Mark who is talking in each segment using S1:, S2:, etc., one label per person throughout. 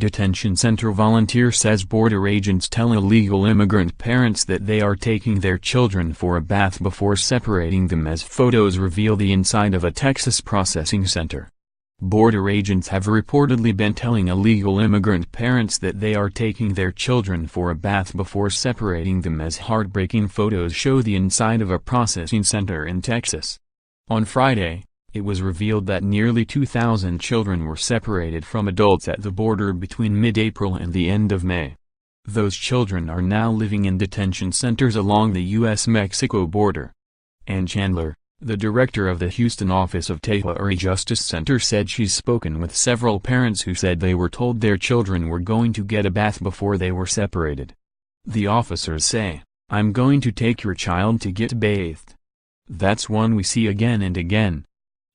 S1: detention center volunteer says border agents tell illegal immigrant parents that they are taking their children for a bath before separating them, as photos reveal the inside of a Texas processing center. Border agents have reportedly been telling illegal immigrant parents that they are taking their children for a bath before separating them, as heartbreaking photos show the inside of a processing center in Texas. On Friday, it was revealed that nearly 2,000 children were separated from adults at the border between mid-April and the end of May. Those children are now living in detention centers along the U.S.-Mexico border. Ann Chandler, the director of the Houston office of Tahlequah Justice Center, said she's spoken with several parents who said they were told their children were going to get a bath before they were separated. The officers say, "I'm going to take your child to get bathed. That's one we see again and again.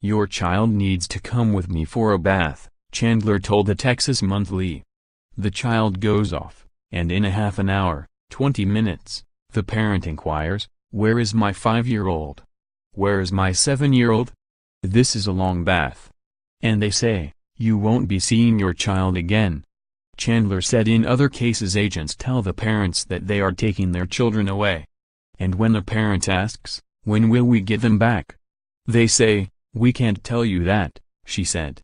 S1: Your child needs to come with me for a bath," Chandler told the Texas Monthly. The child goes off, and in a half an hour, 20 minutes, the parent inquires, "Where is my 5-year-old? Where is my 7-year-old? This is a long bath." And they say, "You won't be seeing your child again." Chandler said in other cases agents tell the parents that they are taking their children away. And when the parent asks, "When will we get them back?" they say, "We can't tell you that," she said.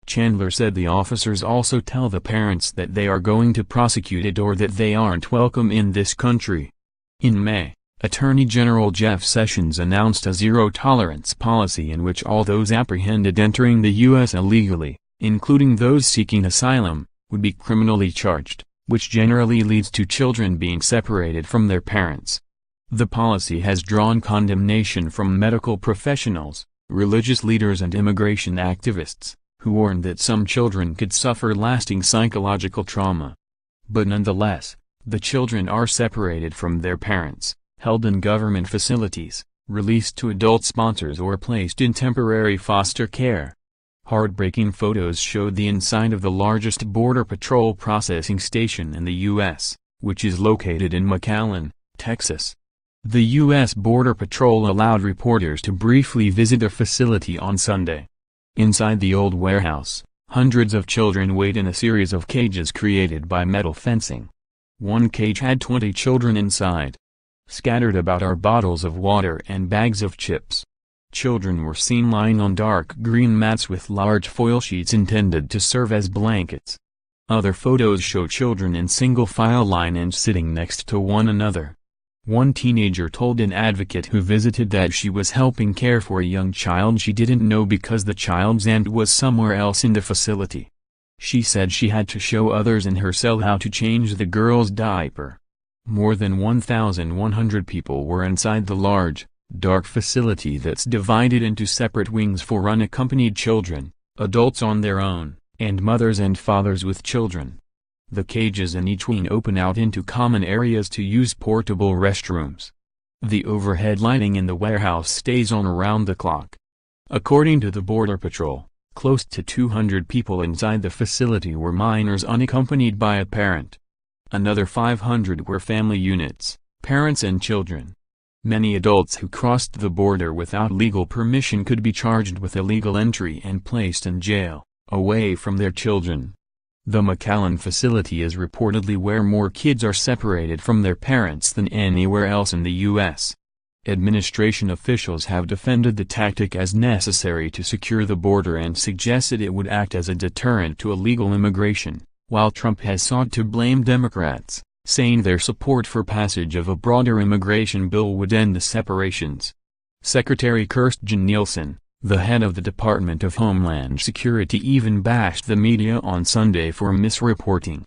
S1: Chandler said the officers also tell the parents that they are going to prosecute it or that they aren't welcome in this country. In May, Attorney General Jeff Sessions announced a zero-tolerance policy in which all those apprehended entering the U.S. illegally, including those seeking asylum, would be criminally charged, which generally leads to children being separated from their parents. The policy has drawn condemnation from medical professionals, religious leaders and immigration activists, who warn that some children could suffer lasting psychological trauma. But nonetheless, the children are separated from their parents, held in government facilities, released to adult sponsors or placed in temporary foster care. Heartbreaking photos showed the inside of the largest Border Patrol processing station in the U.S., which is located in McAllen, Texas. The U.S. Border Patrol allowed reporters to briefly visit the facility on Sunday. Inside the old warehouse, hundreds of children wait in a series of cages created by metal fencing. One cage had 20 children inside. Scattered about are bottles of water and bags of chips. Children were seen lying on dark green mats with large foil sheets intended to serve as blankets. Other photos show children in single file line and sitting next to one another. One teenager told an advocate who visited that she was helping care for a young child she didn't know because the child's aunt was somewhere else in the facility. She said she had to show others in her cell how to change the girl's diaper. More than 1,100 people were inside the large, dark facility that's divided into separate wings for unaccompanied children, adults on their own, and mothers and fathers with children. The cages in each wing open out into common areas to use portable restrooms. The overhead lighting in the warehouse stays on around the clock. According to the Border Patrol, close to 200 people inside the facility were minors unaccompanied by a parent. Another 500 were family units, parents and children. Many adults who crossed the border without legal permission could be charged with illegal entry and placed in jail, away from their children. The McAllen facility is reportedly where more kids are separated from their parents than anywhere else in the U.S. Administration officials have defended the tactic as necessary to secure the border and suggested it would act as a deterrent to illegal immigration, while Trump has sought to blame Democrats, saying their support for passage of a broader immigration bill would end the separations. Secretary Kirstjen Nielsen, the head of the Department of Homeland Security, even bashed the media on Sunday for misreporting.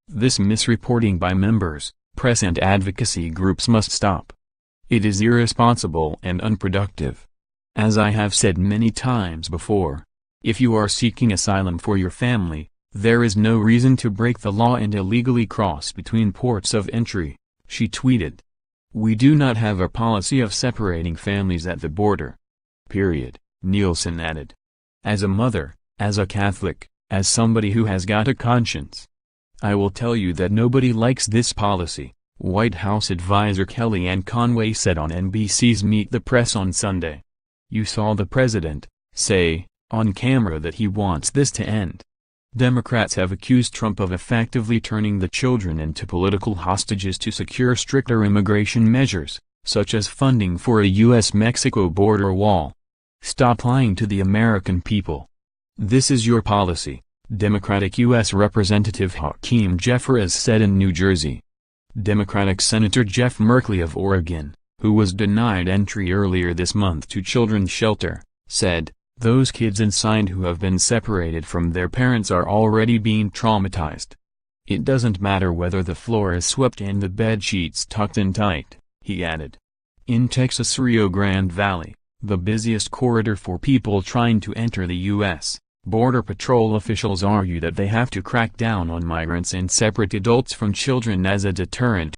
S1: This misreporting by members, press and advocacy groups must stop. It is irresponsible and unproductive. As I have said many times before, if you are seeking asylum for your family, there is no reason to break the law and illegally cross between ports of entry, she tweeted. We do not have a policy of separating families at the border. Period. Nielsen added. As a mother, as a Catholic, as somebody who has got a conscience, I will tell you that nobody likes this policy, White House advisor Kellyanne Conway said on NBC's Meet the Press on Sunday. You saw the president say, on camera, that he wants this to end. Democrats have accused Trump of effectively turning the children into political hostages to secure stricter immigration measures, such as funding for a U.S.-Mexico border wall. Stop lying to the American people. This is your policy, Democratic U.S. Representative Hakeem Jeffries said in New Jersey. Democratic Senator Jeff Merkley of Oregon, who was denied entry earlier this month to Children's Shelter, said, "Those kids inside who have been separated from their parents are already being traumatized. It doesn't matter whether the floor is swept and the bed sheets tucked in tight," he added. In Texas' Rio Grande Valley, the busiest corridor for people trying to enter the U.S., Border Patrol officials argue that they have to crack down on migrants and separate adults from children as a deterrent